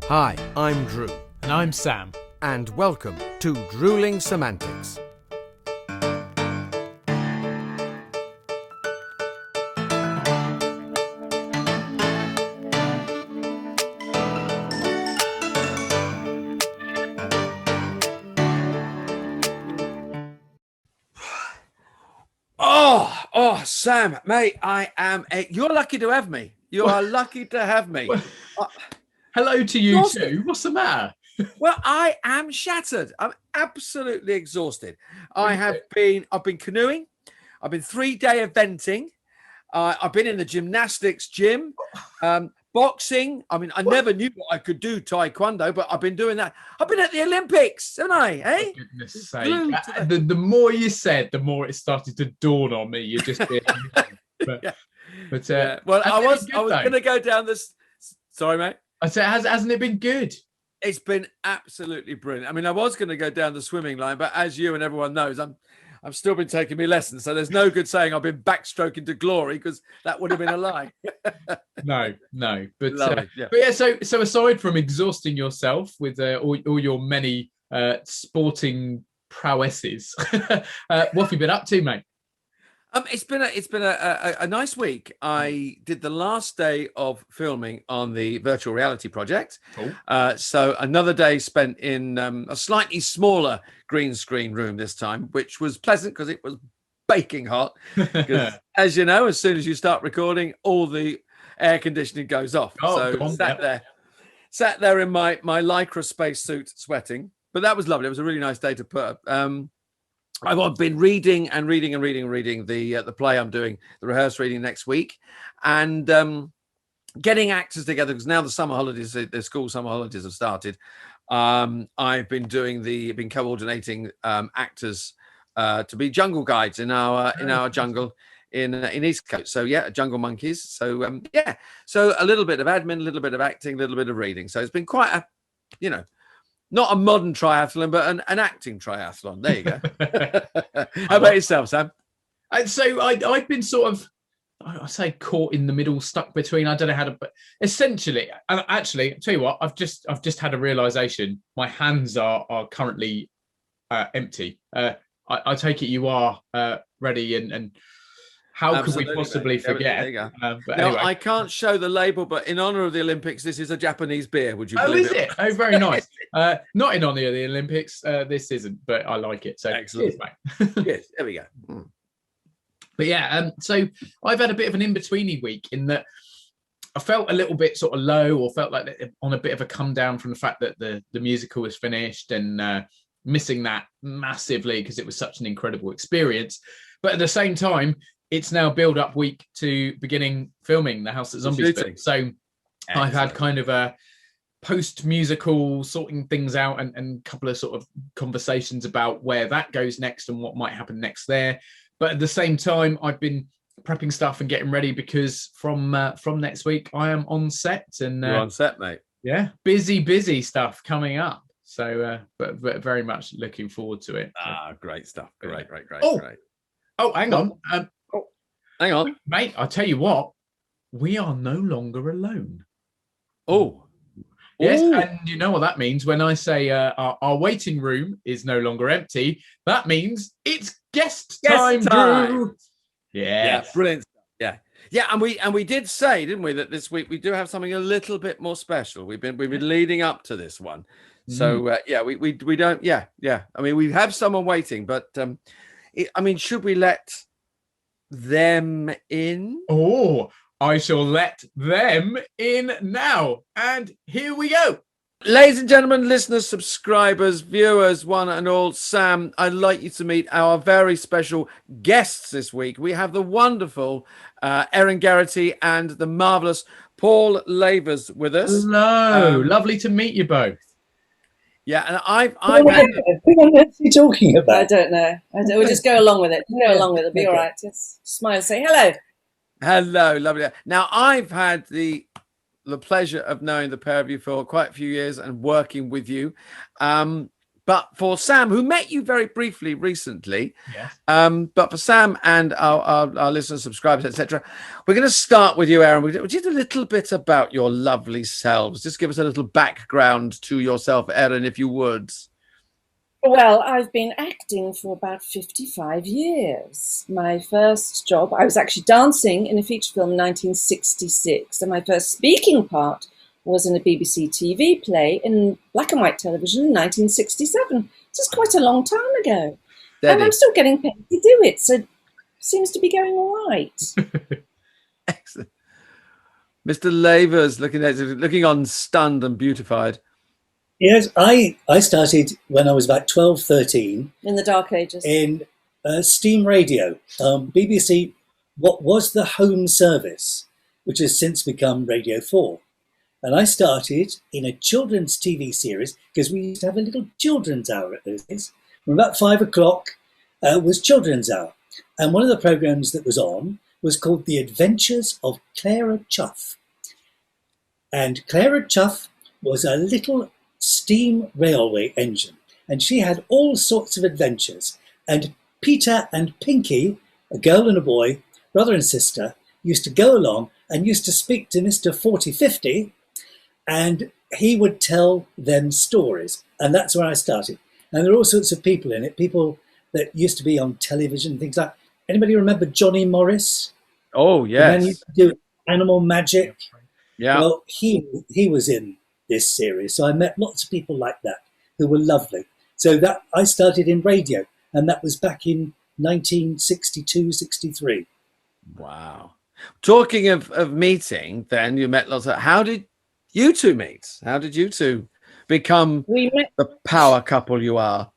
Hi, I'm Drew. And I'm Sam. And welcome to Drewling Samantics. Oh, Sam, mate, you're lucky to have me. You are lucky to have me. Hello to you too. What's the matter? Well, I am shattered. I'm absolutely exhausted. I've been canoeing. I've been 3-day eventing. I've been in the gymnastics gym, boxing. I mean, I never knew what I could do taekwondo, but I've been doing that. I've been at the Olympics, haven't I? Eh? For goodness sake. The more you said, the more it started to dawn on me. You're just being yeah. Well, I was going to go down this. Sorry, mate. I said, hasn't it been good? It's been absolutely brilliant. I mean, I was going to go down the swimming line, but as you and everyone knows, I've still been taking me lessons. So there's no good saying I've been backstroking to glory, because that would have been a lie. No. But yeah, so aside from exhausting yourself with all your many sporting prowesses, what have you been up to, mate? It's been a nice week. I did the last day of filming on the virtual reality project. Cool. So another day spent in a slightly smaller green screen room this time, which was pleasant because it was baking hot. Because as you know, as soon as you start recording, all the air conditioning goes off. Sat there in my lycra spacesuit sweating. But that was lovely. It was a really nice day to put up. I've been reading the play I'm doing, the rehearsed reading next week, and getting actors together, because now the school summer holidays have started. I've been coordinating actors to be jungle guides in our jungle in East Coast. So jungle monkeys. So so a little bit of admin, a little bit of acting, a little bit of reading. So it's been quite a, not a modern triathlon, but an acting triathlon. There you go. How about yourself, Sam? And so I've been sort of, I say, caught in the middle, stuck between. I don't know how to, but essentially, and actually, I'll tell you what, I've just had a realization. My hands are currently empty. I take it you are ready, and how Absolutely, could we possibly forget? But anyway. I can't show the label, but in honor of the Olympics, this is a Japanese beer. Would you believe it? Oh, very nice. Not in honor of the Olympics. This isn't, but I like it. So excellent, cheers, mate. Yes, there we go. But yeah, so I've had a bit of an in-betweeny week in that I felt a little bit sort of low, or felt like on a bit of a come down from the fact that the musical was finished, and missing that massively because it was such an incredible experience. But at the same time, it's now build-up week to beginning filming the House That Zombies built. So excellent. I've had kind of a post-musical sorting things out, and a couple of sort of conversations about where that goes next and what might happen next there. But at the same time, I've been prepping stuff and getting ready, because from next week I am on set. And you're on set, mate. Yeah, busy stuff coming up. So, but very much looking forward to it. Great stuff. Great. Oh, hang on. Hang on, mate. I tell you what, we are no longer alone. Oh, yes, and you know what that means when I say our waiting room is no longer empty. That means it's guest time. Drew. Yeah, brilliant. Yeah, and we did say, didn't we, that this week we do have something a little bit more special. We've been leading up to this one, so we don't. Yeah. I mean, we have someone waiting, but should we let them in? I shall let them in now, and here we go. Ladies and gentlemen, listeners, subscribers, viewers, one and all, Sam, I'd like you to meet our very special guests this week. We have the wonderful Erin Geraghty and the marvelous Paul Lavers with us. Hello, lovely to meet you both. Yeah, and I've What's he talking about? I don't know. We'll just go along with it. Go along with it. It'll be all right. Just smile, say hello. Hello, lovely. Now, I've had the pleasure of knowing the pair of you for quite a few years and working with you. But for Sam, who met you very briefly recently, Yes. but for Sam and our listeners, subscribers, etc., we're going to start with you, Erin. Would you do a little bit about your lovely selves? Just give us a little background to yourself, Erin, if you would. Well, I've been acting for about 55 years. My first job, I was actually dancing in a feature film in 1966, and my first speaking part was in a BBC TV play in black and white television in 1967. This is quite a long time ago. And I'm still getting paid to do it, so it seems to be going all right. Excellent. Mr. Lavers, looking on stunned and beautified. Yes, I started when I was about 12, 13. In the dark ages. In steam radio. BBC, what was the home service, which has since become Radio 4. And I started in a children's TV series, because we used to have a little children's hour at those days. From about 5 o'clock was children's hour. And one of the programmes that was on was called The Adventures of Clara Chuff. And Clara Chuff was a little steam railway engine, and she had all sorts of adventures. And Peter and Pinky, a girl and a boy, brother and sister, used to go along and used to speak to Mr. 4050, and he would tell them stories. And that's where I started. And there are all sorts of people in it, people that used to be on television, things like, anybody remember Johnny Morris? Oh, yes. The man who used to do Animal Magic. Yeah. Well, he was in this series. So I met lots of people like that who were lovely. So that I started in radio, and that was back in 1962, 63. Wow. Talking of meeting, then you met lots of, how did you two meet? How did you two become the power couple you are?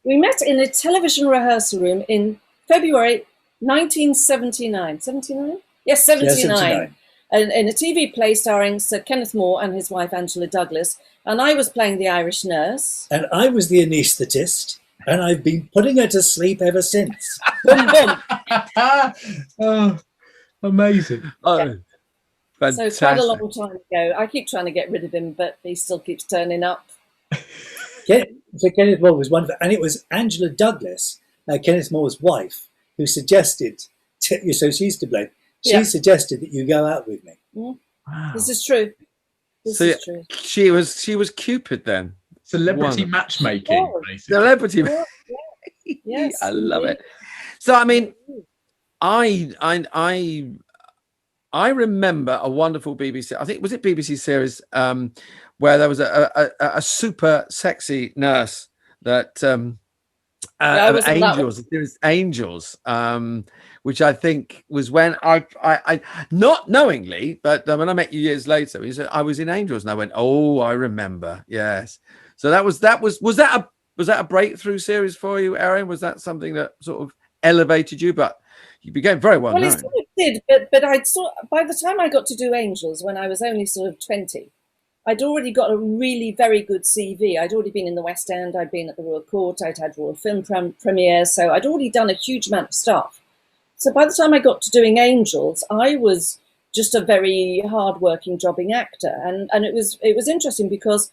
We met in a television rehearsal room in February 1979. 79? Yes, 79. Yeah, 79. In a TV play starring Sir Kenneth More and his wife Angela Douglas. And I was playing the Irish nurse. And I was the anaesthetist, and I've been putting her to sleep ever since. Boom, boom. Oh, amazing. Oh, Yeah. fantastic. So quite a long time ago. I keep trying to get rid of him, but he still keeps turning up. So Kenneth More was wonderful. And it was Angela Douglas, Kenneth More's wife, who suggested, so she's to blame, she suggested that you go out with me. Mm. Wow. This is true. This is true. She was Cupid then. Celebrity matchmaking, Oh. basically. Celebrity. Yes, I love indeed. it. So I mean, I remember a wonderful BBC. I think was it BBC series where there was a super sexy nurse that Angels, which I think was when I not knowingly, but when I met you years later, I was in Angels, and I went, oh, I remember, yes. So was that a breakthrough series for you, Erin? Was that something that sort of elevated you? But you became very well known. It sort of did, but by the time I got to do Angels, when I was only sort of 20, I'd already got a really very good CV. I'd already been in the West End, I'd been at the Royal Court, I'd had Royal Film premieres, so I'd already done a huge amount of stuff. So by the time I got to doing Angels, I was just a very hard-working, jobbing actor, and it was interesting because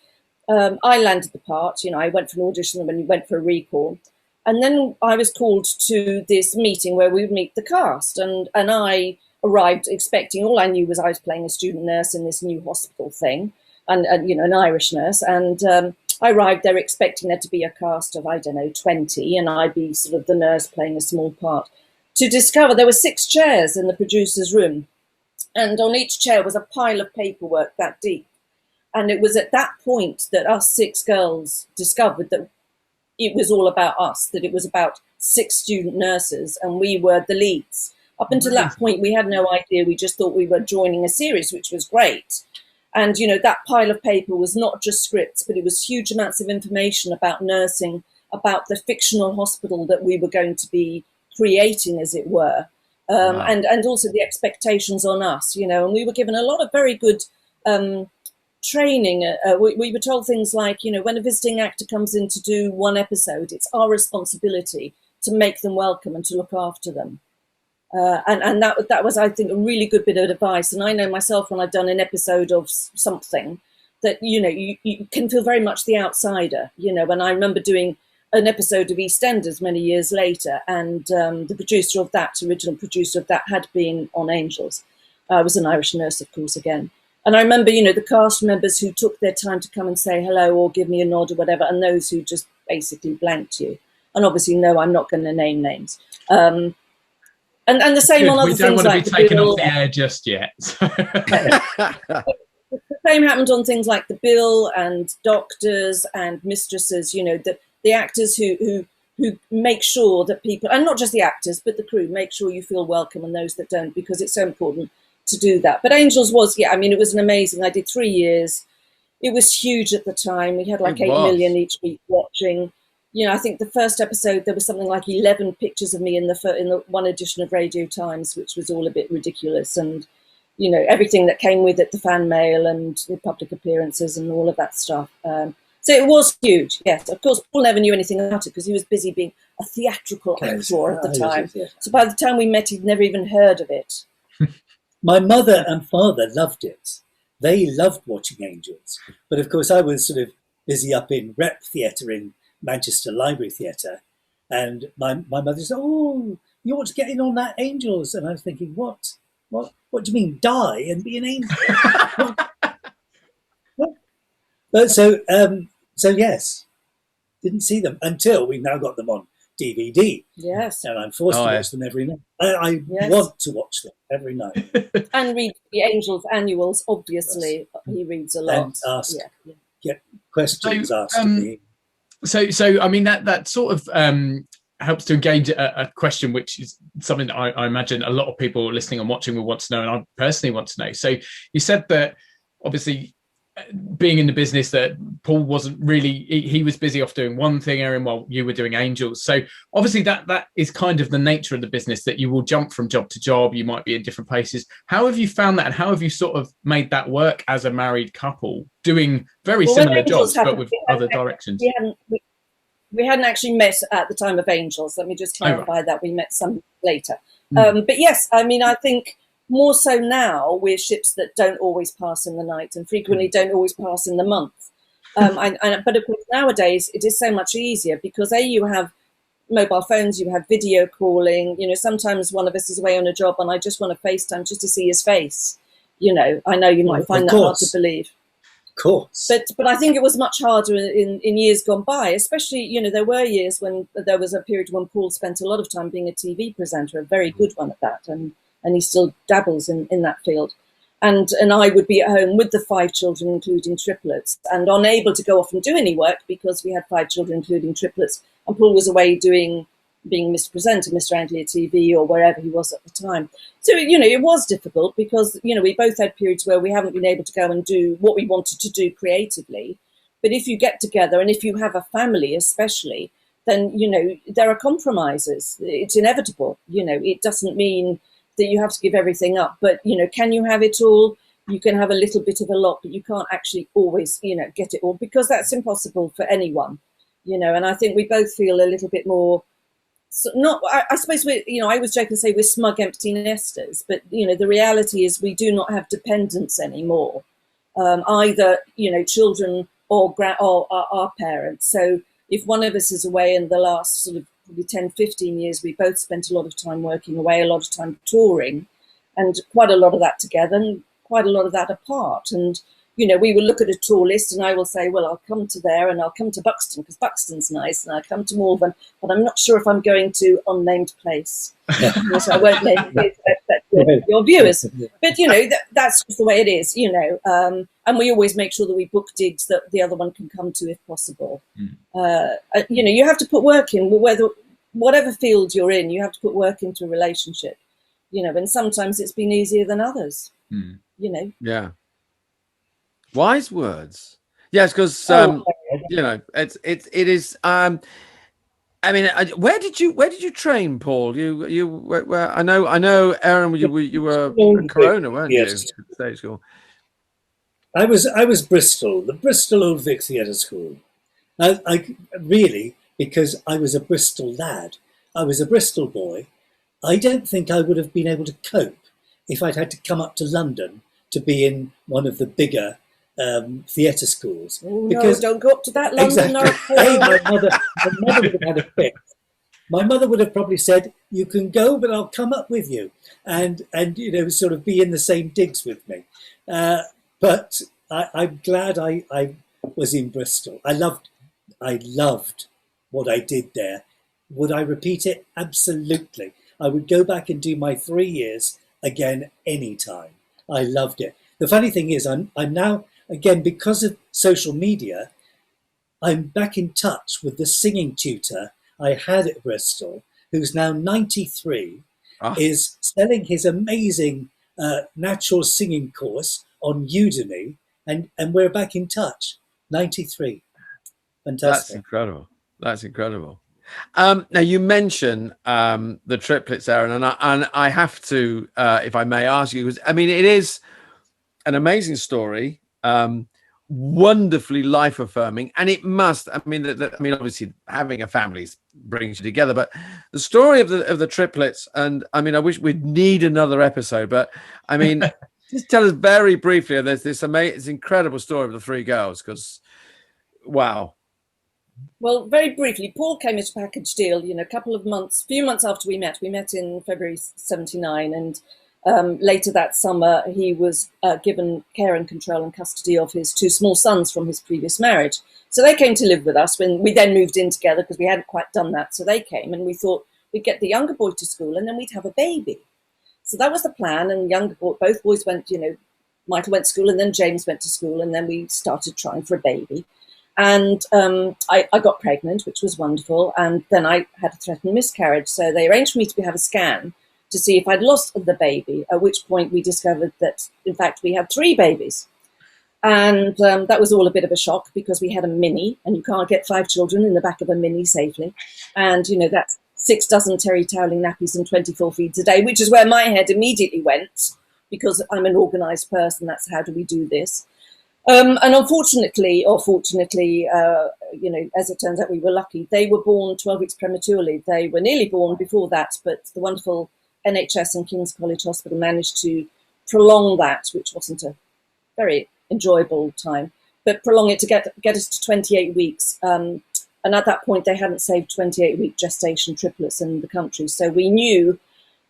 I landed the part. I went for an audition and then went for a recall, and then I was called to this meeting where we would meet the cast, and I arrived expecting, all I knew was I was playing a student nurse in this new hospital thing. And an Irish nurse, and I arrived there expecting there to be a cast of, 20, and I'd be sort of the nurse playing a small part. To discover there were 6 chairs in the producer's room, and on each chair was a pile of paperwork that deep. And it was at that point that us 6 girls discovered that it was all about us, that it was about 6 student nurses, and we were the leads. Up until that point, we had no idea. We just thought we were joining a series, which was great. And, that pile of paper was not just scripts, but it was huge amounts of information about nursing, about the fictional hospital that we were going to be creating, as it were, and also the expectations on us, and we were given a lot of very good training. We were told things like, when a visiting actor comes in to do one episode, it's our responsibility to make them welcome and to look after them. And that was, I think, a really good bit of advice. And I know myself, when I've done an episode of something, that, you know, you can feel very much the outsider, you know. And I remember doing an episode of EastEnders many years later, and the producer of that, original producer of that, had been on Angels. I was an Irish nurse, of course, again. And I remember, you know, the cast members who took their time to come and say hello or give me a nod or whatever, and those who just basically blanked you. And obviously, no, I'm not going to name names. And the same on other things. We don't want to like be taken off the air just yet. The same happened on things like the bill and doctors and mistresses, you know, the actors who make sure that people, and not just the actors, but the crew, make sure you feel welcome, and those that don't, because it's so important to do that. But Angels was, yeah, I mean, it was an amazing, I did 3 years. It was huge at the time. We had like 8 million each week watching. You know, I think the first episode, there was something like 11 pictures of me in the one edition of Radio Times, which was all a bit ridiculous. And, you know, everything that came with it, the fan mail and the public appearances and all of that stuff. So it was huge, yes. Of course, Paul never knew anything about it because he was busy being a theatrical actor at the time. So by the time we met, he'd never even heard of it. My mother and father loved it. They loved watching Angels. But of course, I was sort of busy up in Rep Theatre in Manchester Library Theatre. And my mother said, "Oh, you ought to get in on that Angels." And I was thinking, what do you mean, die and be an angel? But so yes, didn't see them until we've now got them on DVD. Yes. And I'm forced to watch them every night. I want to watch them every night. And read the Angels annuals, obviously. Yes. He reads a lot. And ask, get questions asked of me. So I mean, that sort of helps to engage a question, which is something that I imagine a lot of people listening and watching will want to know, and I personally want to know. So you said that obviously being in the business that Paul wasn't really, he was busy off doing one thing, Erin, while you were doing Angels. So obviously that is kind of the nature of the business, that you will jump from job to job. You might be in different places. How have you found that, and how have you sort of made that work as a married couple doing very similar jobs, but with other directions? We hadn't actually met at the time of Angels. Let me just clarify that. We met some later. But yes, I mean, I think more so now, we're ships that don't always pass in the night and frequently don't always pass in the month. But of course, nowadays, it is so much easier because, you have mobile phones, you have video calling. You know, sometimes one of us is away on a job and I just want to FaceTime just to see his face. You know, I know you might find that hard to believe. Of course. But I think it was much harder in years gone by, especially, you know, there were years when there was a period when Paul spent a lot of time being a TV presenter, a very good one at that. And he still dabbles in that field. And I would be at home with the 5 children, including triplets, and unable to go off and do any work because we had 5 children, including triplets. And Paul was away being Mr. Presenter, Mr. Anglia TV, or wherever he was at the time. So, you know, it was difficult because, you know, we both had periods where we haven't been able to go and do what we wanted to do creatively. But if you get together and if you have a family, especially, then, you know, there are compromises. It's inevitable. You know, it doesn't mean that you have to give everything up, but, you know, can you have it all? You can have a little bit of a lot, but you can't actually always, you know, get it all, because that's impossible for anyone, you know. And I think we both feel a little bit more, I suppose we, you know, I was joking to say we're smug empty nesters, but, you know, the reality is we do not have dependents anymore, either, you know, children or our parents. So if one of us is away in the last sort of probably 10, 15 years, we both spent a lot of time working away, a lot of time touring, and quite a lot of that together and quite a lot of that apart. And, you know, we will look at a tour list and I will say, well, I'll come to there and I'll come to Buxton because Buxton's nice, and I'll come to Malvern, but I'm not sure if I'm going to unnamed place. So I won't name your viewers. But, you know, that's just the way it is, you know. And we always make sure that we book digs that the other one can come to if possible. You know, you have to put work in, whatever field you're in, you have to put work into a relationship, you know, and sometimes it's been easier than others, you know. Yeah. Wise words. Yes, because you know, it is. I mean, where did you train, Paul? I know, Erin. You were in Corona, weren't you? Stage school. I was Bristol, the Bristol Old Vic Theatre School. I really, because I was a Bristol lad, I was a Bristol boy. I don't think I would have been able to cope if I'd had to come up to London to be in one of the bigger theatre schools. Oh, no, don't go up to that London. Exactly. Hey, my mother would have had a fit. My mother would have probably said, "You can go, but I'll come up with you," and sort of be in the same digs with me. But I'm glad I was in Bristol. I loved what I did there. Would I repeat it? Absolutely. I would go back and do my 3 years again anytime. I loved it. The funny thing is, I'm now, again, because of social media, I'm back in touch with the singing tutor I had at Bristol, who's now 93, is selling his amazing natural singing course on Udemy, and we're back in touch. 93. Fantastic. That's incredible. That's incredible. Now you mentioned the triplets, Erin, and I have to, if I may ask you, I mean, it is an amazing story, wonderfully life affirming, and it must. I mean, obviously, having a family brings you together, but the story of the triplets, and I mean, I wish we'd need another episode, but I mean, just tell us very briefly. There's this amazing, incredible story of the three girls, because wow. Well, very briefly, Paul came as a package deal, few months after we met. We met in February 79, and later that summer, he was given care and control and custody of his two small sons from his previous marriage. So they came to live with us when we then moved in together, because we hadn't quite done that. So they came, and we thought we'd get the younger boy to school and then we'd have a baby. So that was the plan. And both boys went, Michael went to school and then James went to school, and then we started trying for a baby. And I got pregnant, which was wonderful. And then I had a threatened miscarriage. So they arranged for me to have a scan to see if I'd lost the baby, at which point we discovered that, in fact, we had 3 babies. And that was all a bit of a shock, because we had a Mini, and you can't get 5 children in the back of a Mini safely. And, that's 6 dozen terry toweling nappies and 24 feeds a day, which is where my head immediately went, because I'm an organised person. That's how do we do this? And unfortunately, or fortunately, as it turns out, we were lucky. They were born 12 weeks prematurely. They were nearly born before that, but the wonderful NHS and King's College Hospital managed to prolong that, which wasn't a very enjoyable time, but prolong it to get us to 28 weeks. And at that point, they hadn't saved 28-week gestation triplets in the country. So we knew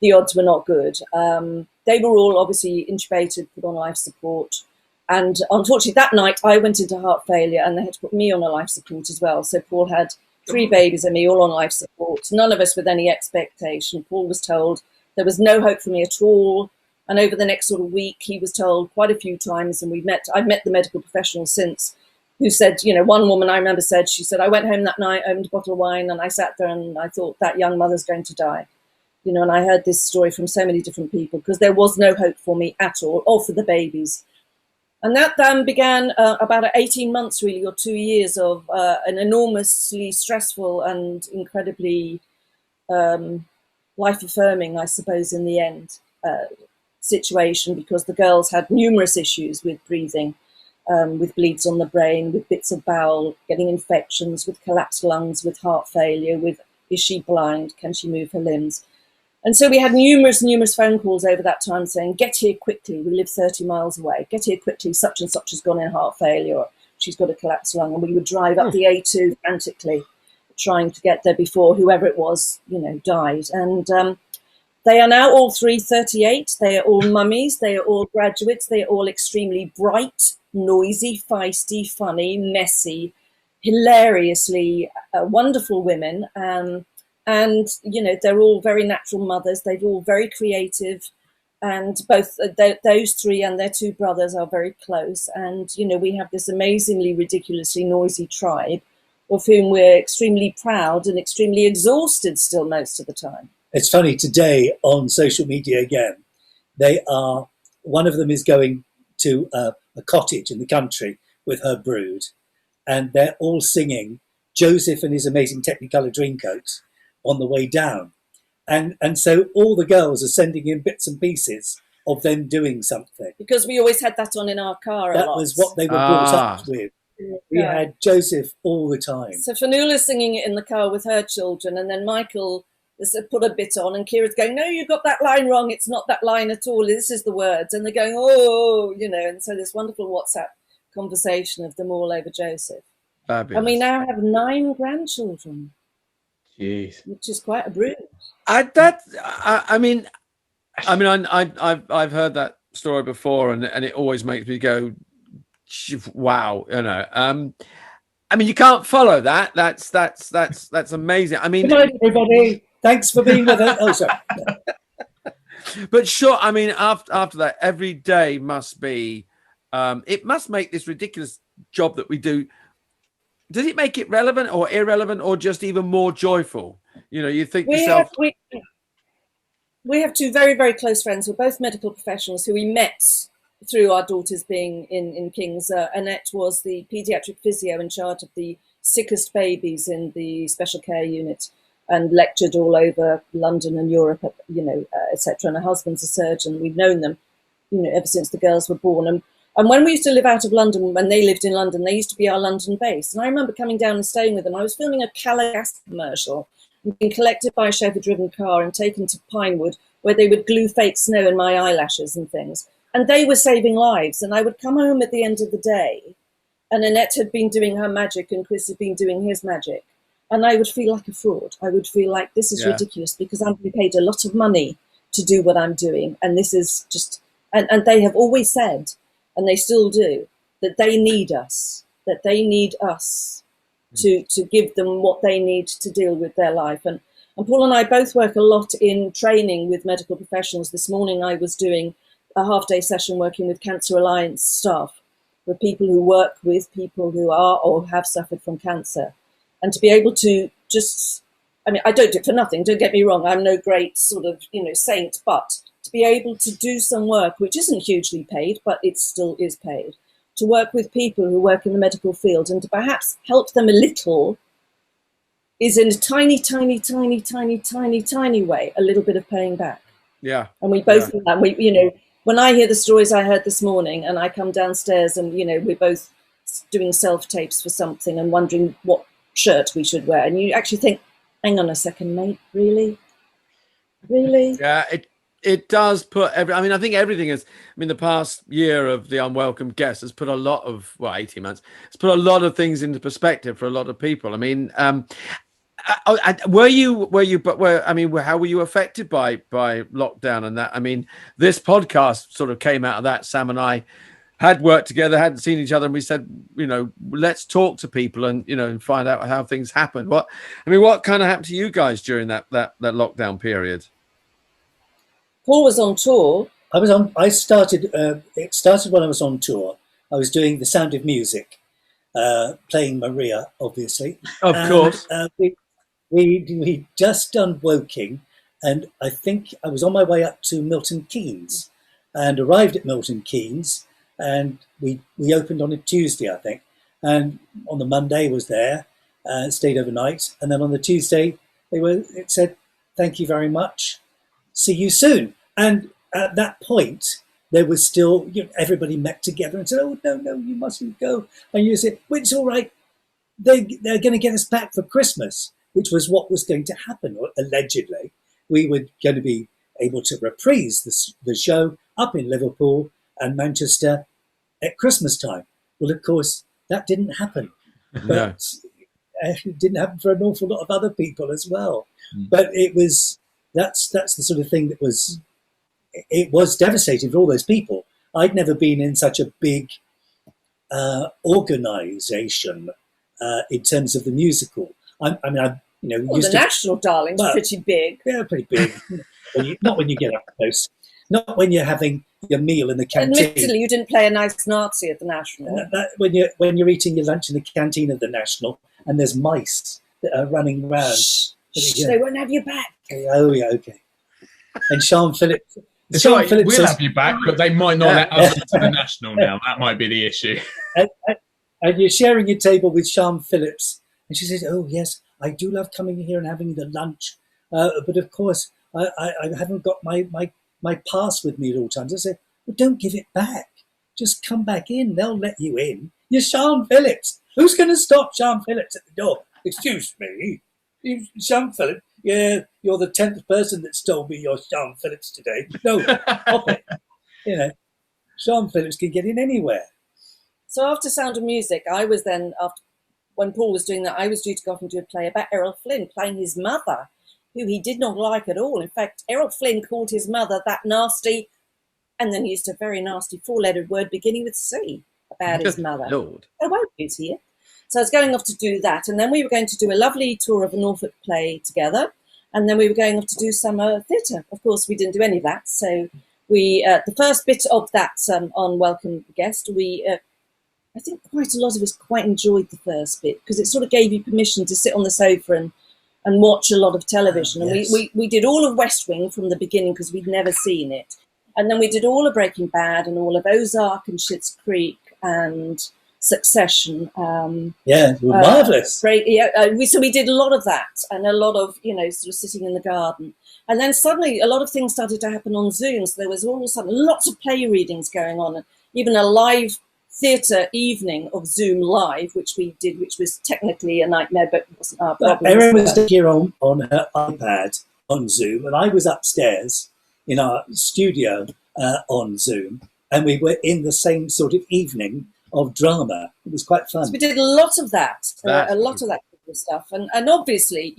the odds were not good. They were all obviously intubated, put on life support. And unfortunately, that night, I went into heart failure, and they had to put me on a life support as well. So Paul had 3 babies and me all on life support, none of us with any expectation. Paul was told there was no hope for me at all. And over the next sort of week, he was told quite a few times, and I've met the medical professionals since, who said, one woman I remember said, I went home that night, opened a bottle of wine, and I sat there and I thought, that young mother's going to die. And I heard this story from so many different people, because there was no hope for me at all, or for the babies. And that then began about 18 months, really, or 2 years of an enormously stressful and incredibly life-affirming, I suppose, in the end, situation, because the girls had numerous issues with breathing, with bleeds on the brain, with bits of bowel, getting infections, with collapsed lungs, with heart failure, with is she blind, can she move her limbs? And so we had numerous phone calls over that time saying, get here quickly, we live 30 miles away, get here quickly, such and such has gone in heart failure, or she's got a collapsed lung. And we would drive up the A2 frantically, trying to get there before whoever it was, died. And they are now all 38. They are all mummies, they are all graduates, they are all extremely bright, noisy, feisty, funny, messy, hilariously wonderful women. And, they're all very natural mothers. They're all very creative. And both those 3 and their 2 brothers are very close. And, we have this amazingly, ridiculously noisy tribe, of whom we're extremely proud and extremely exhausted still most of the time. It's funny, today on social media again, one of them is going to a cottage in the country with her brood, and they're all singing Joseph and His Amazing Technicolor Dreamcoat on the way down. And so all the girls are sending in bits and pieces of them doing something. Because we always had that on in our car a lot. That was what they were brought up with. We had Joseph all the time. So Fanula's singing it in the car with her children, and then Michael has put a bit on, and Kira's going, no, you got that line wrong. It's not that line at all. This is the words. And they're going, oh, and so this wonderful WhatsApp conversation of them all over Joseph. Fabulous. And we now have 9 grandchildren. Jeez. Which is quite a brood. I've heard that story before, and it always makes me go, wow, you know. I mean, you can't follow that. That's amazing. I mean, good night, everybody. Thanks for being with us. Oh, sorry. But sure, I mean, after that, every day must be. It must make this ridiculous job that we do. Does it make it relevant or irrelevant or just even more joyful? You know, you think yourself. We have 2 very, very close friends who are both medical professionals who we met through our daughters being in King's. Annette was the paediatric physio in charge of the sickest babies in the special care unit and lectured all over London and Europe, you know, etc. And her husband's a surgeon. We've known them, you know, ever since the girls were born. And when we used to live out of London, when they lived in London, they used to be our London base. And I remember coming down and staying with them. I was filming a Calais gas commercial and being collected by a chauffeur-driven car and taken to Pinewood, where they would glue fake snow in my eyelashes and things. And they were saving lives. And I would come home at the end of the day, and Annette had been doing her magic and Chris had been doing his magic. And I would feel like a fraud. I would feel like this is ridiculous because I'm being paid a lot of money to do what I'm doing. And this is just, and they have always said, and they still do, that they need us, to give them what they need to deal with their life. And Paul and I both work a lot in training with medical professionals. This morning I was doing a half-day session working with Cancer Alliance staff, with people who work with people who are or have suffered from cancer. And to be able to just, I mean, I don't do it for nothing, don't get me wrong, I'm no great sort of, you know, saint, but to be able to do some work which isn't hugely paid, but it still is paid, to work with people who work in the medical field and to perhaps help them a little is in a tiny, tiny, tiny, tiny, tiny, tiny way, a little bit of paying back. Yeah. And we both do that. We, you know, when I hear the stories I heard this morning and I come downstairs and, you know, we're both doing self-tapes for something and wondering what shirt we should wear. And you actually think, hang on a second, mate, really? Really? Yeah, it does put I mean, I think everything is, I mean, the past year of the unwelcome guest has put a lot of, well, 18 months, it's put a lot of things into perspective for a lot of people. I mean, how were you affected by lockdown and that? I mean, this podcast sort of came out of that. Sam and I had worked together, hadn't seen each other, and we said, you know, let's talk to people and, you know, and find out how things happened. What kind of happened to you guys during that lockdown period? Paul was on tour. It started when I was on tour. I was doing The Sound of Music, playing Maria, obviously. Of course. We just done Woking, and I think I was on my way up to Milton Keynes and arrived at Milton Keynes, and we opened on a Tuesday, I think. And on the Monday was there, stayed overnight. And then on the Tuesday, it said, thank you very much. See you soon. And at that point, there was still, you know, everybody met together and said, oh, no, you mustn't go. And you said, well, it's all right. They're going to get us back for Christmas, which was what was going to happen, allegedly. We were going to be able to reprise the show up in Liverpool and Manchester at Christmas time. Well, of course, that didn't happen. But it didn't happen for an awful lot of other people as well. But that's the sort of thing that was devastating for all those people. I'd never been in such a big organisation in terms of the musical. The National, darling, is pretty big. Yeah, pretty big. Not when you get up close. Not when you're having your meal in the canteen. Admittedly, you didn't play a nice Nazi at the National. When you're eating your lunch in the canteen of the National, and there's mice that are running around. They won't have you back. Oh yeah, okay. And Sean Phillips. It's Sean Phillips we'll have you back, but they might not let us into the National now. That might be the issue. And you're sharing your table with Sean Phillips, and she says, "Oh yes, I do love coming here and having the lunch, but of course I haven't got my pass with me at all times." I say, "Well, don't give it back. Just come back in. They'll let you in. You're Sean Phillips. Who's going to stop Sean Phillips at the door? Excuse me, Sean Phillips. Yeah, you're the 10th person that's told me you're Sean Phillips today. No, stop it. You know, Sean Phillips can get in anywhere." So after Sound of Music, I was then, when Paul was doing that, I was due to go off and do a play about Errol Flynn playing his mother, who he did not like at all. In fact, Errol Flynn called his mother that nasty, and then used a very nasty 4-lettered word beginning with C about his mother. Lord. I won't use here. So I was going off to do that, and then we were going to do a lovely tour of a Norfolk play together, and then we were going off to do summer theatre. Of course, we didn't do any of that. So we, the first bit of that on Welcome Guest, I think quite a lot of us quite enjoyed the first bit because it sort of gave you permission to sit on the sofa and watch a lot of television. And we did all of West Wing from the beginning because we'd never seen it. And then we did all of Breaking Bad and all of Ozark and Schitt's Creek and Succession. Yeah, marvellous. So we did a lot of that and a lot of, sort of sitting in the garden. And then suddenly a lot of things started to happen on Zoom. So there was all of a sudden lots of play readings going on, and even a live theatre evening of Zoom Live, which we did, which was technically a nightmare, but it wasn't our problem. Erin was here on her iPad on Zoom, and I was upstairs in our studio on Zoom, and we were in the same sort of evening of drama. It was quite fun. So we did a lot of that, a lot of that stuff, and obviously,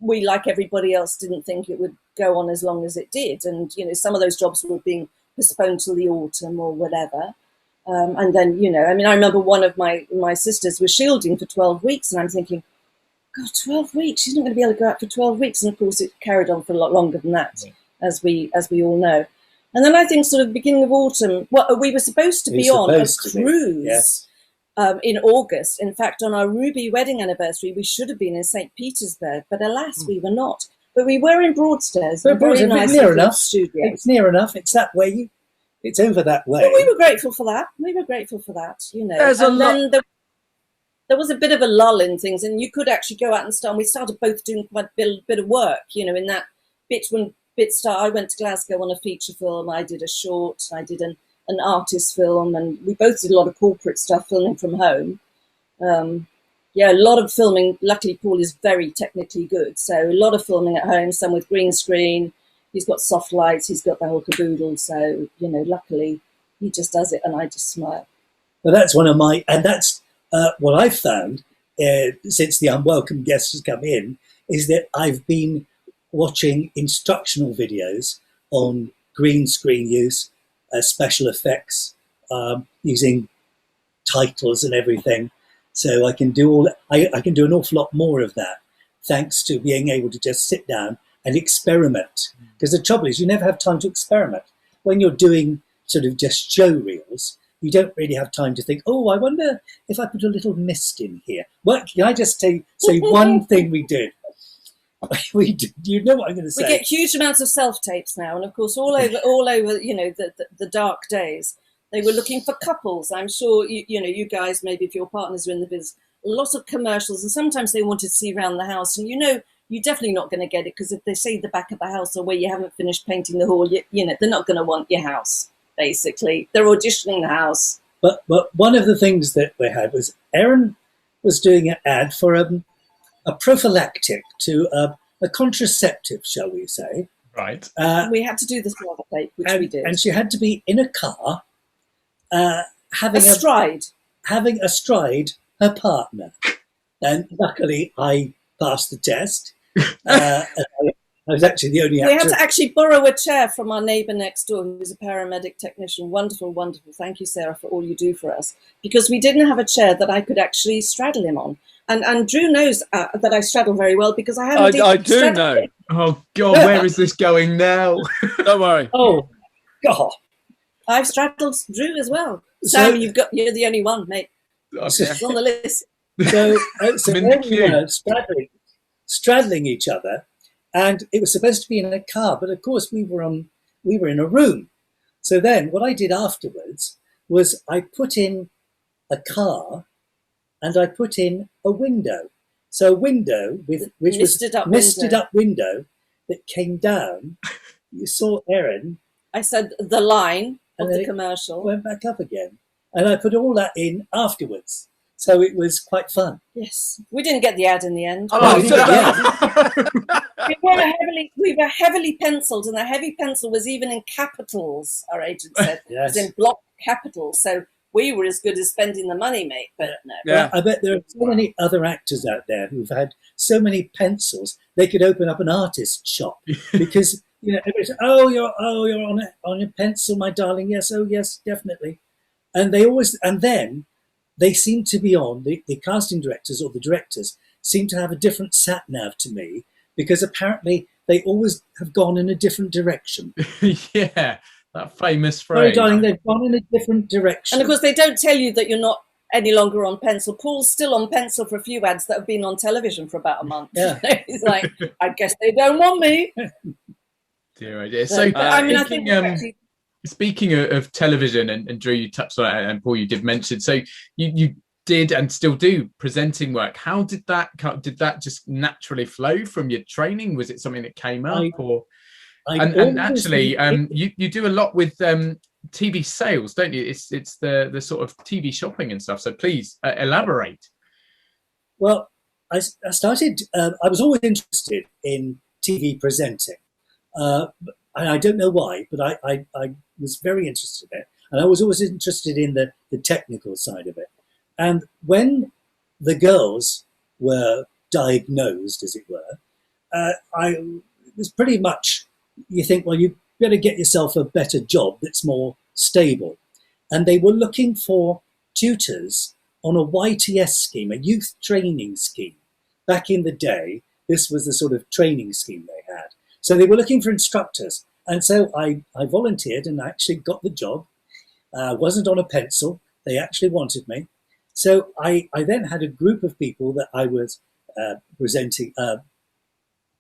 we, like everybody else, didn't think it would go on as long as it did, and some of those jobs were being postponed till the autumn or whatever. And then, I remember one of my sisters was shielding for 12 weeks, and I'm thinking, God, 12 weeks, she's not going to be able to go out for 12 weeks. And of course, it carried on for a lot longer than that, as we all know. And then I think sort of beginning of autumn, we were supposed to be on a cruise in August. In fact, on our Ruby wedding anniversary, we should have been in St. Petersburg, but alas, we were not. But we were in Broadstairs. Very nice, near enough. Studio. It's near enough. It's that way. It's over that way. Well, we were grateful for that. There was a bit of a lull in things, and you could actually go out and start. And we started both doing quite a bit of work, in that bit when bit start. I went to Glasgow on a feature film. I did a short. I did an artist film, and we both did a lot of corporate stuff, filming from home. A lot of filming. Luckily, Paul is very technically good, so a lot of filming at home. Some with green screen. He's got soft lights. He's got the whole caboodle. So, luckily he just does it and I just smile. Well, that's that's what I've found since the Unwelcome Guest has come in, is that I've been watching instructional videos on green screen use, special effects, using titles and everything. So I can do I can do an awful lot more of that, thanks to being able to just sit down and experiment. Because the trouble is, you never have time to experiment. When you're doing sort of just show reels, you don't really have time to think, oh, I wonder if I put a little mist in here. Well, can I just say one thing we did? You know what I'm going to say. We get huge amounts of self-tapes now. And of course, all over, the dark days, they were looking for couples. I'm sure, you guys, maybe if your partners are in the business, a lot of commercials. And sometimes they wanted to see around the house. And you're definitely not going to get it, because if they see the back of the house or where you haven't finished painting the hall, they're not going to want your house, basically. They're auditioning the house. But one of the things that we had was Erin was doing an ad for a prophylactic to a contraceptive, shall we say. Right. We had to do the self-tape, which we did. And she had to be in a car having astride her partner. And luckily I passed the test. I was actually the only actor. We had to actually borrow a chair from our neighbour next door, who's a paramedic technician. Wonderful, wonderful. Thank you, Sarah, for all you do for us. Because we didn't have a chair that I could actually straddle him on. And Drew knows that I straddle very well, because I haven't. I do know. Him. Oh, God, where is this going now? Don't worry. Oh, God. I've straddled Drew as well. Sam, you're the only one, mate. It's on the list. So we were straddling each other, and it was supposed to be in a car, but of course we were in a room. So then what I did afterwards was I put in a car and I put in a window. So a window which was misted up window that came down. You saw Erin. I said the line of the commercial. Went back up again. And I put all that in afterwards. So it was quite fun. Yes. We didn't get the ad in the end. We were heavily penciled, and the heavy pencil was even in capitals, our agent said. Yes. It was in block capitals. So we were as good as spending the money, mate. But no. Yeah. I bet there are so many other actors out there who've had so many pencils they could open up an artist shop because everybody says, "Oh, you're on a pencil, my darling." Yes, oh yes, definitely. And then they seem to be on the casting directors or the directors seem to have a different sat nav to me because apparently they always have gone in a different direction. Yeah, that famous Sorry, phrase. darling, they've gone in a different direction. And of course, they don't tell you that you're not any longer on pencil. Paul's still on pencil for a few ads that have been on television for about a month. Yeah. He's like, I guess they don't want me. Dear idea. So, I mean, I think actually, speaking of television, and Drew, you touched on it, and Paul, you did mention. So you did and still do presenting work. How did that just naturally flow from your training? Was it something that came up, and actually, you do a lot with TV sales, don't you? It's the sort of TV shopping and stuff. So please elaborate. Well, I started. I was always interested in TV presenting, and I don't know why, but I was very interested in it, and I was always interested in the technical side of it. And when the girls were diagnosed, as it were, it was pretty much, you think, well, you better get yourself a better job that's more stable. And they were looking for tutors on a YTS scheme, a youth training scheme. Back in the day, this was the sort of training scheme they had. So they were looking for instructors. And so I volunteered and I actually got the job. Wasn't on a pencil. They actually wanted me. So I then had a group of people that I was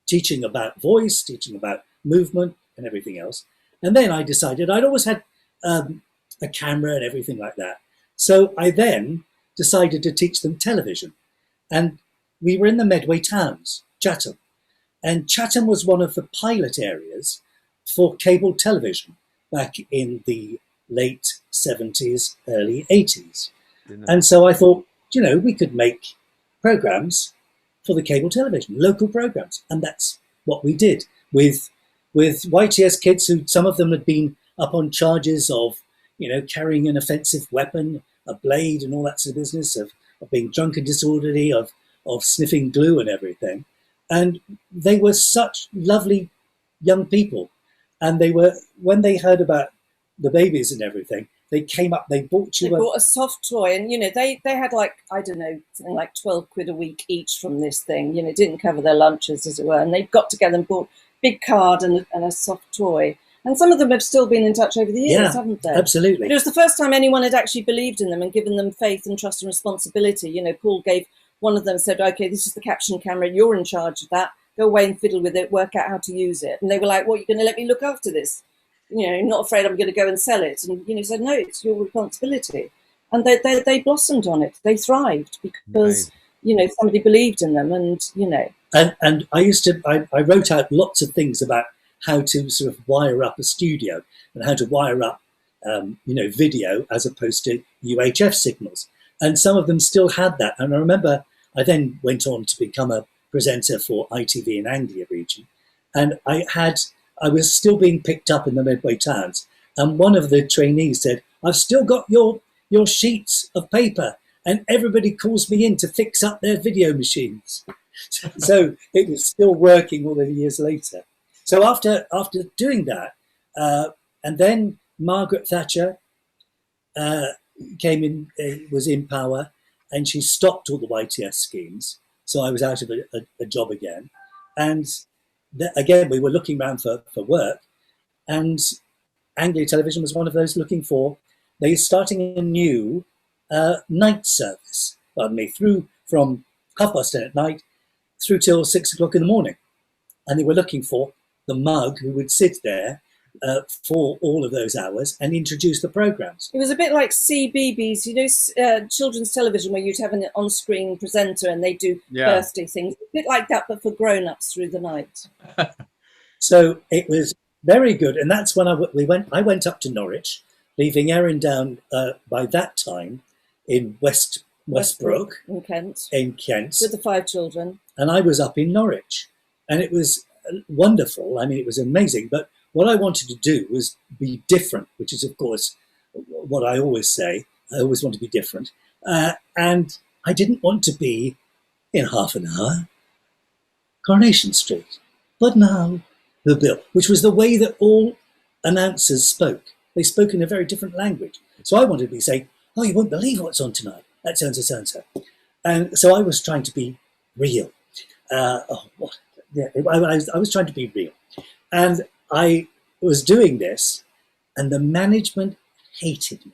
teaching about voice, teaching about movement and everything else. And then I decided I'd always had a camera and everything like that. So I then decided to teach them television. And we were in the Medway towns, Chatham. And Chatham was one of the pilot areas for cable television back in the late 70s, early 80s. And so I thought, we could make programs for the cable television, local programs. And that's what we did with YTS kids who, some of them had been up on charges of, carrying an offensive weapon, a blade and all that sort of business, of being drunk and disorderly, of sniffing glue and everything. And they were such lovely young people. And when they heard about the babies and everything, they came up, they bought a soft toy, and they had I don't know, something like 12 quid a week each from this thing. It didn't cover their lunches, as it were, and they got together and bought a big card and a soft toy. And some of them have still been in touch over the years, haven't they? Absolutely. But it was the first time anyone had actually believed in them and given them faith and trust and responsibility. Paul gave one of them, said, "Okay, this is the caption camera. You're in charge of that. Go away and fiddle with it. Work out how to use it." And they were like, "What, you're going to let me look after this? Not afraid I'm going to go and sell it." And he said, "No, it's your responsibility." And they blossomed on it. They thrived because somebody believed in them, and And I wrote out lots of things about how to sort of wire up a studio and how to wire up video as opposed to UHF signals. And some of them still had that. And I remember I then went on to become a presenter for ITV in Anglia region, and I was still being picked up in the Medway towns. And one of the trainees said, "I've still got your sheets of paper, and everybody calls me in to fix up their video machines." So it was still working all the years later. So after doing that, and then Margaret Thatcher came in, was in power, and she stopped all the YTS schemes. So I was out of a job again. And again, we were looking around for work, and Anglia Television was one of those looking for. They're starting a new night service, through from 10:30 at night through till 6 o'clock in the morning. And they were looking for the mug who would sit there for all of those hours and introduce the programs. It was a bit like CBeebies, children's television, where you'd have an on-screen presenter and they do birthday things. A bit like that, but for grown-ups through the night. So it was very good, and that's when I went up to Norwich, leaving Erin down by that time in Westbrook in Kent, with the 5 children, and I was up in Norwich, and it was wonderful. I mean, it was amazing, but what I wanted to do was be different, which is, of course, what I always say. I always want to be different. And I didn't want to be in half an hour, Coronation Street. But now, the bill, which was the way that all announcers spoke. They spoke in a very different language. So I wanted to be saying, oh, you won't believe what's on tonight. That's so-and-so, so-and-so. And so I was trying to be real. I was trying to be real. And I was doing this, and the management hated me.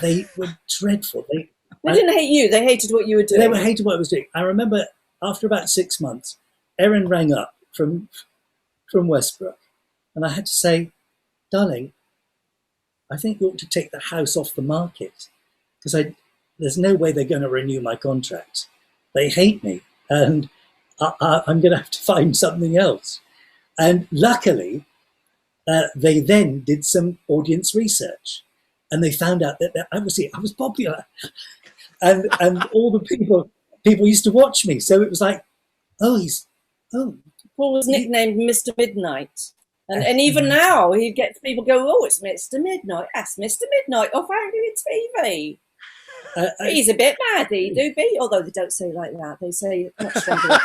They were dreadful. They didn't hate you. They hated what you were doing. They hated what I was doing. I remember after about 6 months, Erin rang up from Westbrook, and I had to say, darling, I think you ought to take the house off the market, because there's no way they're going to renew my contract. They hate me, and I'm going to have to find something else. And luckily, they then did some audience research, and they found out that I was popular, and all the people used to watch me. So it was like, Paul was nicknamed Mr. Midnight. And even now, he gets people go, oh, it's Mr. Midnight. That's Mr. Midnight off Anglia TV. He's a bit mad, he do be. Although they don't say like that. They say much stronger.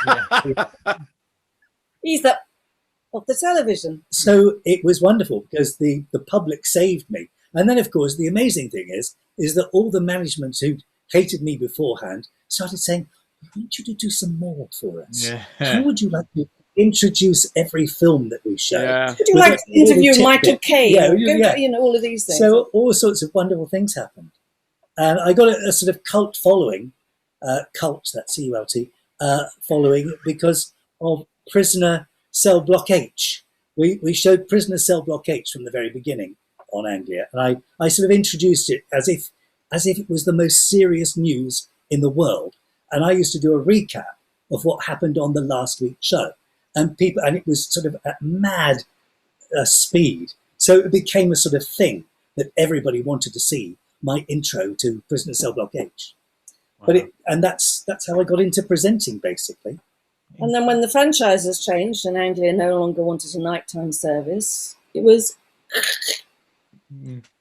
He's of the television. So it was wonderful because the public saved me. And then, of course, the amazing thing is that all the management who hated me beforehand started saying, we want you to do some more for us. Yeah. How would you like to introduce every film that we show? Yeah. Would you like to interview Michael Caine? All of these things. So all sorts of wonderful things happened. And I got a sort of cult following, cult, that's C-U-L-T, following because of Prisoner Cell Block H. We showed Prisoner Cell Block H from the very beginning on Anglia. And I sort of introduced it as if it was the most serious news in the world. And I used to do a recap of what happened on the last week's show. And it was sort of at mad speed. So it became a sort of thing that everybody wanted to see, my intro to Prisoner Cell Block H. Wow. And that's how I got into presenting, basically. And then when the franchises changed and Anglia no longer wanted a nighttime service, it was...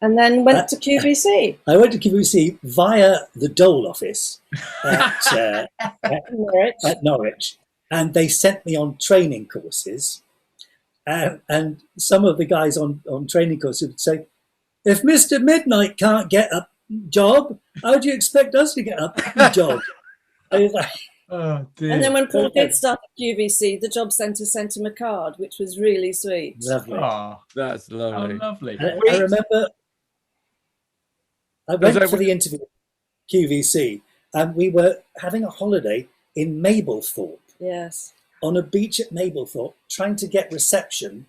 And then went to QVC. I went to QVC via the Dole office at Norwich. And they sent me on training courses. And some of the guys on training courses would say, if Mr. Midnight can't get a job, how do you expect us to get a job? I was like, oh, dear. And then when Paul did start at QVC, the job centre sent him a card, which was really sweet. Lovely. Oh, that's lovely. Lovely. I remember I went for the interview at QVC, and we were having a holiday in Mablethorpe. Yes. On a beach at Mablethorpe, trying to get reception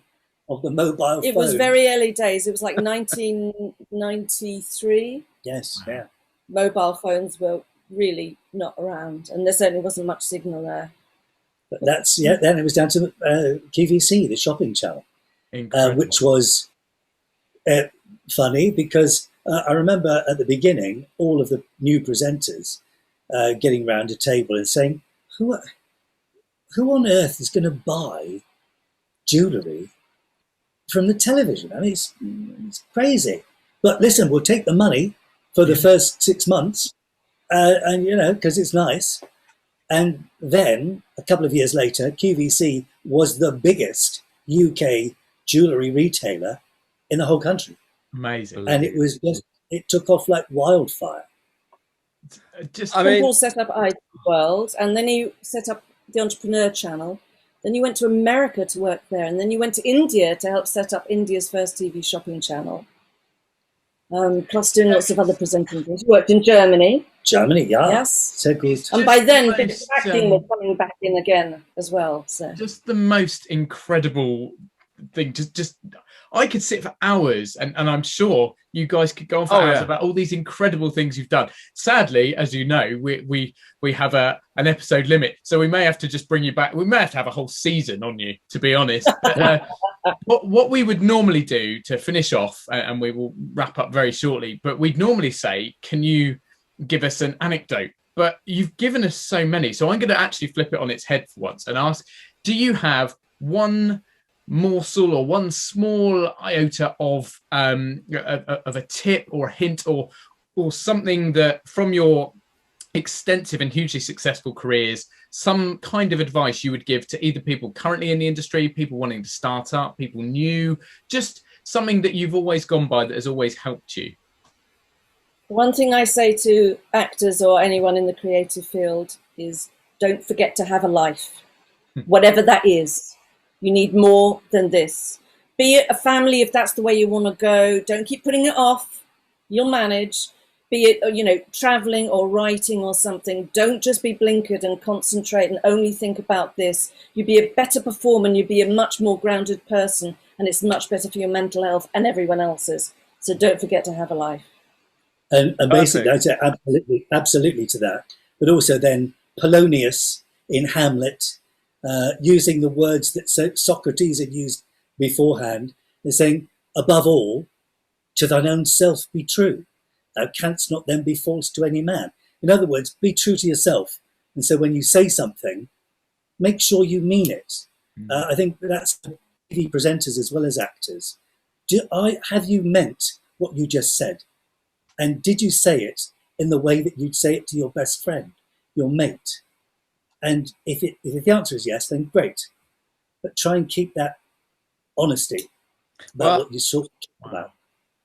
of the mobile phone. It was very early days. It was like 1993. Yes, yeah. Mobile phones were really not around, and there certainly wasn't much signal there. But then it was down to QVC, the shopping channel, which was funny because I remember at the beginning, all of the new presenters getting round a table and saying, who on earth is going to buy jewellery from the television? I mean, it's crazy. But listen, we'll take the money for the first 6 months, and because it's nice. And then a couple of years later, QVC was the biggest UK jewellery retailer in the whole country. Amazing. And it took off like wildfire. Paul set up ID World, and then he set up the Entrepreneur Channel. Then you went to America to work there, and then you went to India to help set up India's first TV shopping channel. Plus doing lots of other presenting things. You worked in Germany. Germany, yeah. Yes. So good. And by then, acting was coming back in again as well. So just the most incredible thing. Just I could sit for hours, and I'm sure you guys could go on for hours about all these incredible things you've done. Sadly, as you know, we have an episode limit, so we may have to just bring you back. We may have to have a whole season on you, to be honest. But, what we would normally do to finish off, and we will wrap up very shortly, but we'd normally say, can you give us an anecdote? But you've given us so many, so I'm going to actually flip it on its head for once and ask, do you have one morsel or one small iota of a tip or a hint or or something that from your extensive and hugely successful careers, some kind of advice you would give to either people currently in the industry, people wanting to start up, people new, just something that you've always gone by that has always helped you? One thing I say to actors or anyone in the creative field is don't forget to have a life, whatever that is. You need more than this. Be it a family if that's the way you want to go. Don't keep putting it off. You'll manage. Be it, traveling or writing or something. Don't just be blinkered and concentrate and only think about this. You'd be a better performer and you'd be a much more grounded person, and it's much better for your mental health and everyone else's. So don't forget to have a life. And basically, I'd say absolutely to that. But also then Polonius in Hamlet, using the words that Socrates had used beforehand, is saying, above all, to thine own self be true. Thou canst not then be false to any man. In other words, be true to yourself. And so when you say something, make sure you mean it. I think that's TV presenters as well as actors. Have you meant what you just said? And did you say it in the way that you'd say it to your best friend, your mate? And if the answer is yes, then great. But try and keep that honesty about what you're talking about.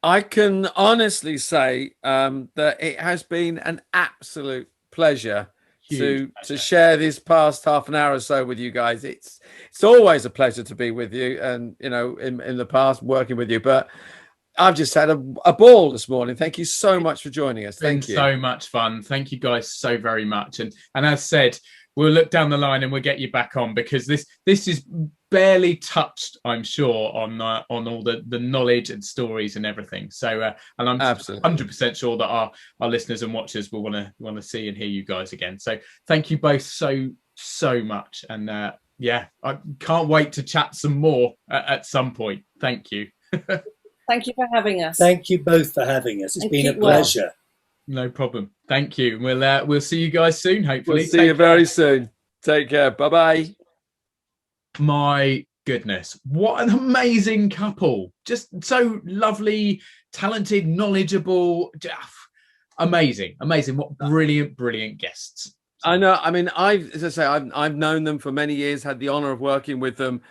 I can honestly say that it has been an absolute pleasure to share this past half an hour or so with you guys. It's always a pleasure to be with you, and in the past working with you. But I've just had a ball this morning. Thank you so much for joining us. Thank you. So much fun. Thank you guys so very much. And as said, we'll look down the line and we'll get you back on, because this is barely touched, I'm sure, on all the knowledge and stories and everything. So and I'm absolutely 100% sure that our listeners and watchers will want to see and hear you guys again. So thank you both so much. And I can't wait to chat some more at some point. Thank you. Thank you for having us. Thank you both for having us. It's been a pleasure. No problem. Thank you. We'll see you guys soon, hopefully. We'll see you very soon. Take care. Bye-bye. My goodness, what an amazing couple. Just so lovely, talented, knowledgeable. Amazing. What brilliant guests. I know. I mean, I've known them for many years, had the honor of working with them,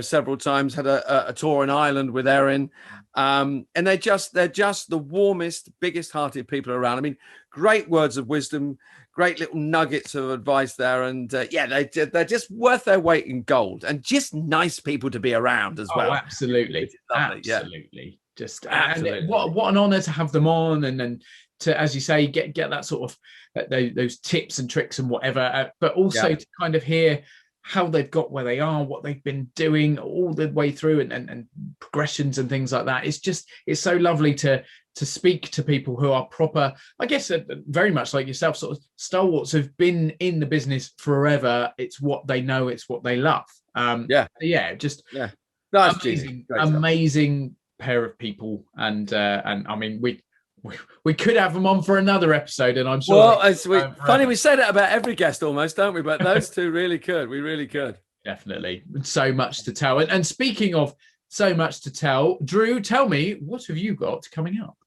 several times, had a tour in Ireland with Erin. And they're just the warmest, biggest hearted people around. I mean, great words of wisdom, great little nuggets of advice there. And they're just worth their weight in gold, and just nice people to be around as well. Absolutely. Absolutely. Yeah. Just absolutely. And what an honor to have them on, and to, as you say, get that sort of those tips and tricks and whatever, but also to kind of hear how they've got where they are, what they've been doing all the way through, and progressions and things like that. It's so lovely to speak to people who are proper, I guess, very much like yourself, sort of stalwarts who've been in the business forever. It's what they know, it's what they love. Amazing pair of people, and I mean, we could have them on for another episode, and I'm sure. Well, it's funny, we say that about every guest almost, don't we? But those two really could. We really could. Definitely. So much to tell. And speaking of so much to tell, Drew, tell me, what have you got coming up?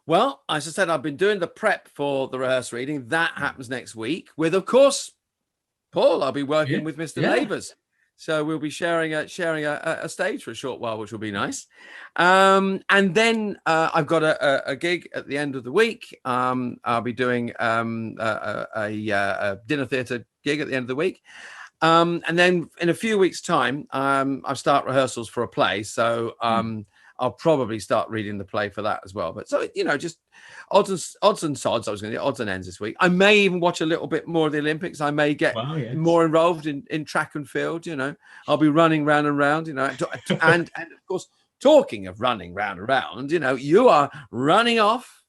Well, as I said, I've been doing the prep for the rehearse reading. That happens next week with, of course, Paul. I'll be working with Mr. Lavers. So we'll be sharing a stage for a short while, which will be nice. And then I've got a gig at the end of the week. I'll be doing a dinner theatre gig at the end of the week. And then in a few weeks' time, I'll start rehearsals for a play. So I'll probably start reading the play for that as well. But so, just odds and sods. I was going to do odds and ends this week. I may even watch a little bit more of the Olympics. I may get more involved in track and field. I'll be running round and round, and of course, talking of running round and round, you are running off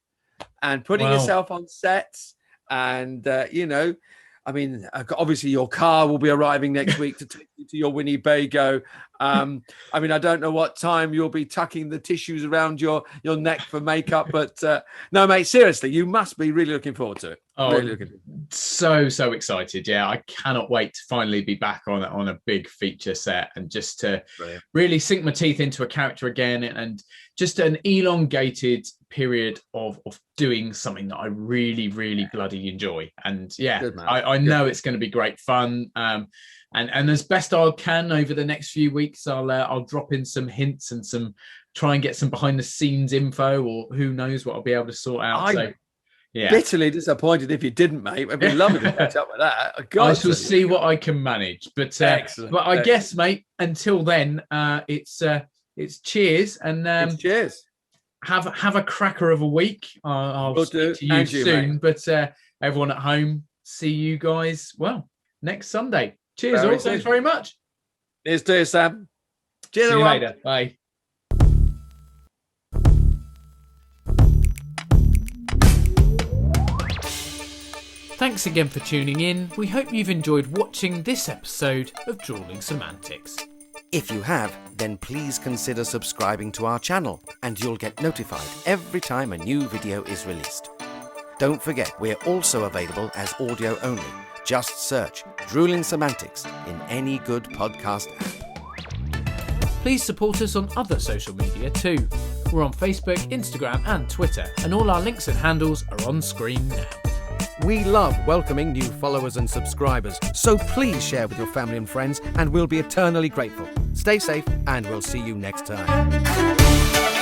and putting yourself on sets. And, I mean, obviously your car will be arriving next week to take you to your Winnebago I mean, I don't know what time you'll be tucking the tissues around your neck for makeup, but no, mate, seriously, you must be really looking forward to it. Oh, really looking so excited. Yeah, I cannot wait to finally be back on a big feature set and just to really sink my teeth into a character again, and just an elongated period of doing something that I really, really bloody enjoy. And yeah, I know it's going to be great fun. And as best I can over the next few weeks, I'll drop in some hints and try and get some behind the scenes info, or who knows what I'll be able to sort out. Yeah. Bitterly disappointed if you didn't, mate. I'd be lovely to catch up with that. I shall see what I can manage. But I guess, mate, until then, it's cheers and cheers. Have a cracker of a week. I'll speak to you soon. Mate. But everyone at home, see you guys next Sunday. Cheers, all. Thanks very much. Cheers to you, Sam. Cheers, see you later. Bye. Thanks again for tuning in. We hope you've enjoyed watching this episode of Drewling Samantics. If you have, then please consider subscribing to our channel and you'll get notified every time a new video is released. Don't forget, we're also available as audio only. Just search Drewling Samantics in any good podcast app. Please support us on other social media too. We're on Facebook, Instagram and Twitter, and all our links and handles are on screen now. We love welcoming new followers and subscribers, so please share with your family and friends, and we'll be eternally grateful. Stay safe, and we'll see you next time.